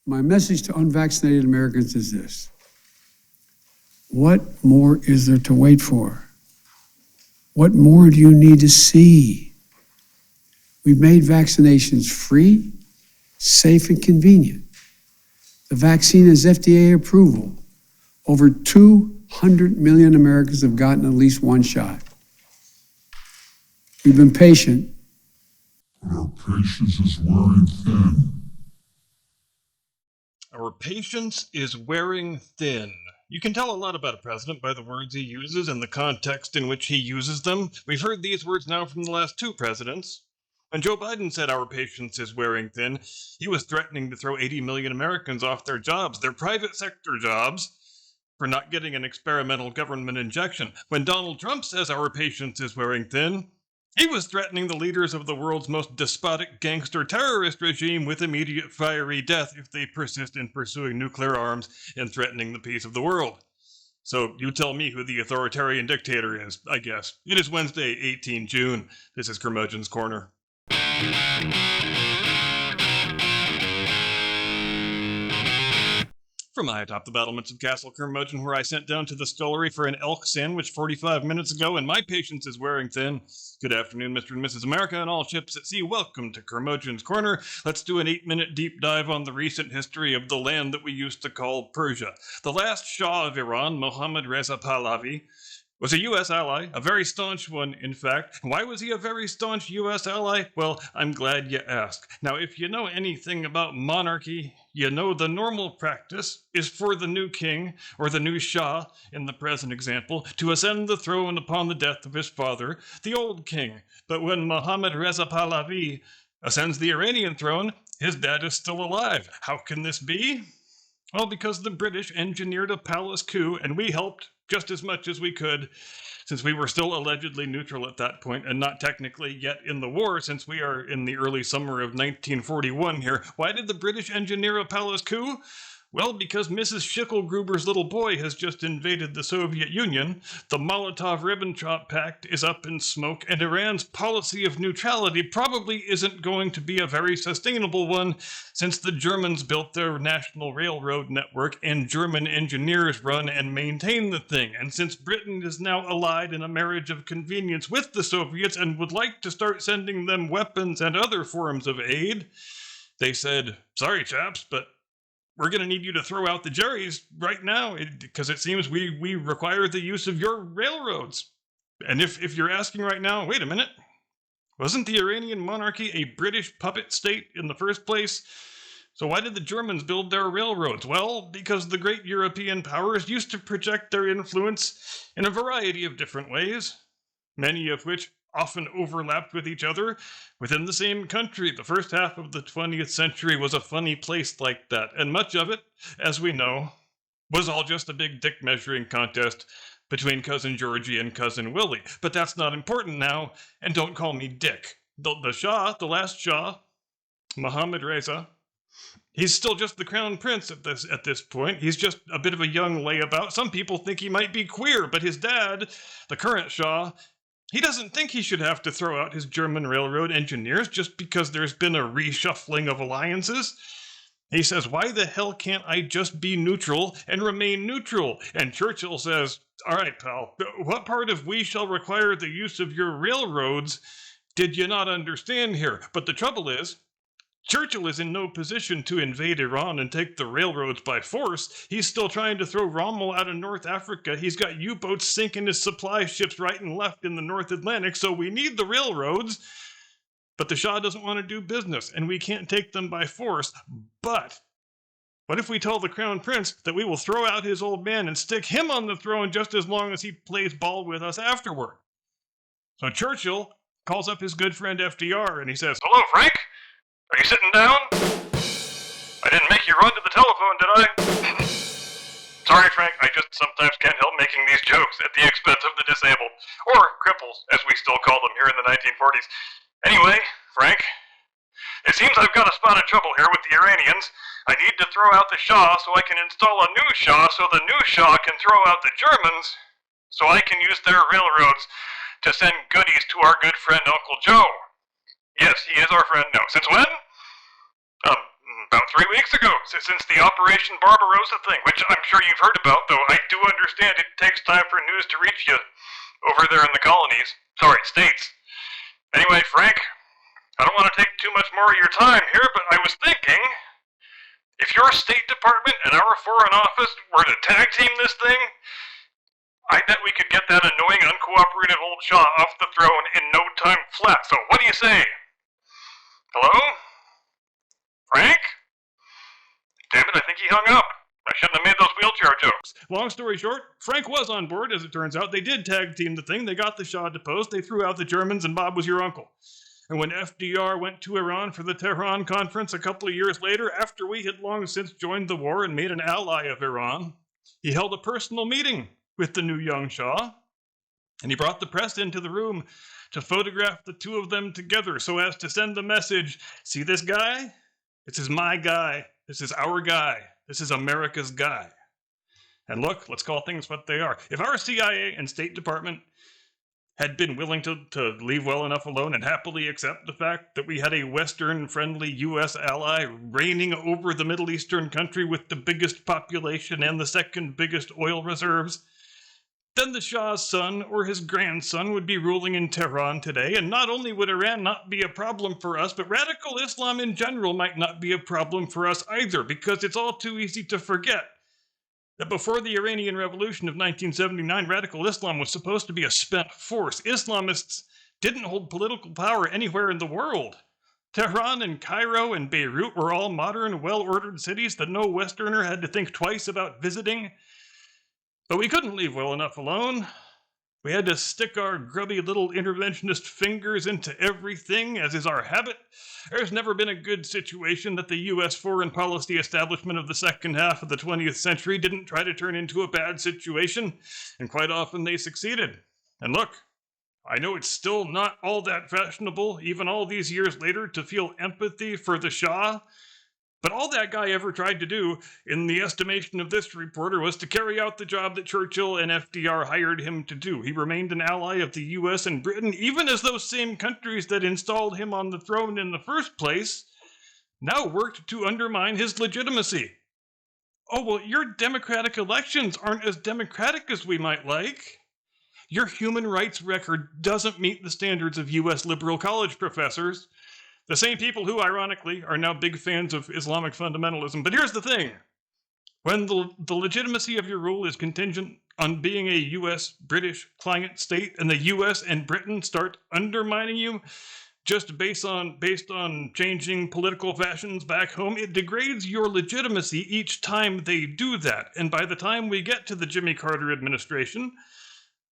My message to unvaccinated Americans is this. What more is there to wait for? What more do you need to see? We've made vaccinations free, safe, and convenient. The vaccine has FDA approval. Over 200 million Americans have gotten at least one shot. We've been patient. But our patience is wearing thin. Our patience is wearing thin. You can tell a lot about a president by the words he uses and the context in which he uses them. We've heard these words now from the last two presidents. When Joe Biden said our patience is wearing thin, he was threatening to throw 80 million Americans off their jobs, their private sector jobs, for not getting an experimental government injection. When Donald Trump says our patience is wearing thin, he was threatening the leaders of the world's most despotic gangster terrorist regime with immediate fiery death if they persist in pursuing nuclear arms and threatening the peace of the world. So you tell me who the authoritarian dictator is, I guess. It is Wednesday, 18 June. This is Curmudgeon's Corner. From high atop the battlements of Castle Curmudgeon, where I sent down to the scullery for an elk sandwich 45 minutes ago, and my patience is wearing thin. Good afternoon, Mr. and Mrs. America, and all ships at sea. Welcome to Curmudgeon's Corner. Let's do an 8-minute deep dive on the recent history of the land that we used to call Persia. The last Shah of Iran, Mohammad Reza Pahlavi, was a U.S. ally, a very staunch one, in fact. Why was he a very staunch U.S. ally? Well, I'm glad you asked. Now, if you know anything about monarchy, you know the normal practice is for the new king, or the new Shah, in the present example, to ascend the throne upon the death of his father, the old king. But when Mohammad Reza Pahlavi ascends the Iranian throne, his dad is still alive. How can this be? Well, because the British engineered a palace coup, and we helped just as much as we could, since we were still allegedly neutral at that point, and not technically yet in the war, since we are in the early summer of 1941 here. Why did the British engineer a palace coup? Well, because Mrs. Schicklgruber's little boy has just invaded the Soviet Union, the Molotov-Ribbentrop Pact is up in smoke, and Iran's policy of neutrality probably isn't going to be a very sustainable one, since the Germans built their national railroad network and German engineers run and maintain the thing. And since Britain is now allied in a marriage of convenience with the Soviets and would like to start sending them weapons and other forms of aid, they said, sorry chaps, but we're going to need you to throw out the Jerry's right now, because it seems we require the use of your railroads. And if you're asking right now, wait a minute, wasn't the Iranian monarchy a British puppet state in the first place? So why did the Germans build their railroads? Well, because the great European powers used to project their influence in a variety of different ways, many of which often overlapped with each other within the same country. The first half of the 20th century was a funny place like that, and much of it, as we know, was all just a big dick measuring contest between Cousin Georgie and Cousin Willie. But that's not important now, and don't call me Dick. The Shah, the last Shah, Mohammad Reza, he's still just the crown prince at this point. He's just a bit of a young layabout. Some people think he might be queer, but his dad, the current Shah, he doesn't think he should have to throw out his German railroad engineers just because there's been a reshuffling of alliances. He says, why the hell can't I just be neutral and remain neutral? And Churchill says, all right, pal, what part of we shall require the use of your railroads did you not understand here? But the trouble is, Churchill is in no position to invade Iran and take the railroads by force. He's still trying to throw Rommel out of North Africa. He's got U-boats sinking his supply ships right and left in the North Atlantic, so we need the railroads. But the Shah doesn't want to do business, and we can't take them by force. But what if we tell the Crown Prince that we will throw out his old man and stick him on the throne just as long as he plays ball with us afterward? So Churchill calls up his good friend FDR, and he says, hello, Frank? Are you sitting down? I didn't make you run to the telephone, did I? Sorry, Frank, I just sometimes can't help making these jokes at the expense of the disabled. Or cripples, as we still call them here in the 1940s. Anyway, Frank, it seems I've got a spot of trouble here with the Iranians. I need to throw out the Shah so I can install a new Shah so the new Shah can throw out the Germans so I can use their railroads to send goodies to our good friend Uncle Joe. Yes, he is our friend now. Since when? About 3 3 weeks ago, since the Operation Barbarossa thing, which I'm sure you've heard about, though I do understand it takes time for news to reach you over there in the colonies. Sorry, states. Anyway, Frank, I don't want to take too much more of your time here, but I was thinking, if your State Department and our Foreign Office were to tag team this thing, I bet we could get that annoying, uncooperative old Shaw off the throne in no time flat. So what do you say? Hello? Frank? Damn it, I think he hung up. I shouldn't have made those wheelchair jokes. Long story short, Frank was on board, as it turns out. They did tag team the thing. They got the Shah deposed. They threw out the Germans, and Bob was your uncle. And when FDR went to Iran for the Tehran conference a couple of years later, after we had long since joined the war and made an ally of Iran, he held a personal meeting with the new young Shah, and he brought the press into the room to photograph the two of them together so as to send the message, see this guy? This is my guy. This is our guy. This is America's guy. And look, let's call things what they are. If our CIA and State Department had been willing to leave well enough alone and happily accept the fact that we had a Western-friendly U.S. ally reigning over the Middle Eastern country with the biggest population and the second biggest oil reserves, then the Shah's son or his grandson would be ruling in Tehran today, and not only would Iran not be a problem for us, but radical Islam in general might not be a problem for us either, because it's all too easy to forget that before the Iranian Revolution of 1979, radical Islam was supposed to be a spent force. Islamists didn't hold political power anywhere in the world. Tehran and Cairo and Beirut were all modern, well-ordered cities that no Westerner had to think twice about visiting. But we couldn't leave well enough alone. We had to stick our grubby little interventionist fingers into everything, as is our habit. There's never been a good situation that the U.S. foreign policy establishment of the second half of the 20th century didn't try to turn into a bad situation, and quite often they succeeded. And look, I know it's still not all that fashionable, even all these years later, to feel empathy for the Shah, but all that guy ever tried to do, in the estimation of this reporter, was to carry out the job that Churchill and FDR hired him to do. He remained an ally of the U.S. and Britain, even as those same countries that installed him on the throne in the first place now worked to undermine his legitimacy. Oh, well, your democratic elections aren't as democratic as we might like. Your human rights record doesn't meet the standards of U.S. liberal college professors. The same people who, ironically, are now big fans of Islamic fundamentalism. But here's the thing. When the legitimacy of your rule is contingent on being a U.S.-British client state, and the U.S. and Britain start undermining you just based on changing political fashions back home, it degrades your legitimacy each time they do that. And by the time we get to the Jimmy Carter administration,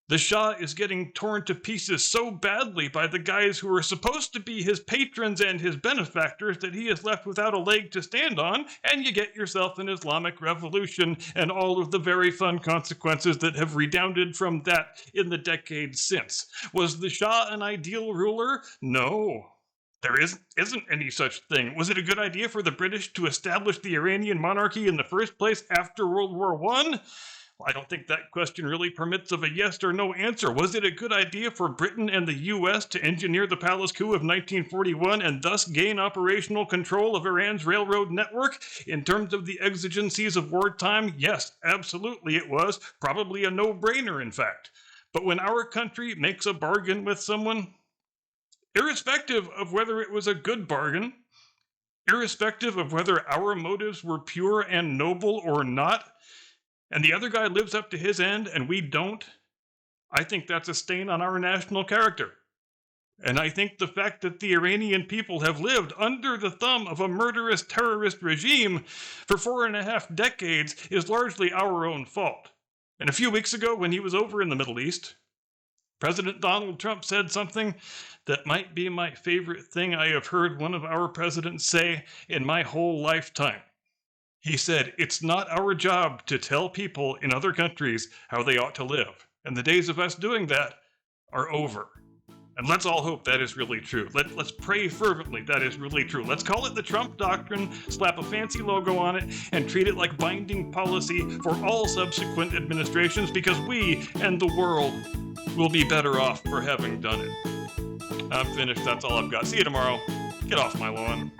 the Shah is getting torn to pieces so badly by the guys who are supposed to be his patrons and his benefactors that he is left without a leg to stand on, and you get yourself an Islamic revolution and all of the very fun consequences that have redounded from that in the decades since. Was the Shah an ideal ruler? No. There isn't any such thing. Was it a good idea for the British to establish the Iranian monarchy in the first place after World War I? I don't think that question really permits of a yes or no answer. Was it a good idea for Britain and the U.S. to engineer the palace coup of 1941 and thus gain operational control of Iran's railroad network? In terms of the exigencies of wartime, yes, absolutely it was. Probably a no-brainer, in fact. But when our country makes a bargain with someone, irrespective of whether it was a good bargain, irrespective of whether our motives were pure and noble or not, and the other guy lives up to his end and we don't, I think that's a stain on our national character. And I think the fact that the Iranian people have lived under the thumb of a murderous terrorist regime for 4.5 decades is largely our own fault. And a few weeks ago, when he was over in the Middle East, President Donald Trump said something that might be my favorite thing I have heard one of our presidents say in my whole lifetime. He said, "It's not our job to tell people in other countries how they ought to live. And the days of us doing that are over." And let's all hope that is really true. Let's pray fervently that is really true. Let's call it the Trump Doctrine, slap a fancy logo on it, and treat it like binding policy for all subsequent administrations, because we and the world will be better off for having done it. I'm finished. That's all I've got. See you tomorrow. Get off my lawn.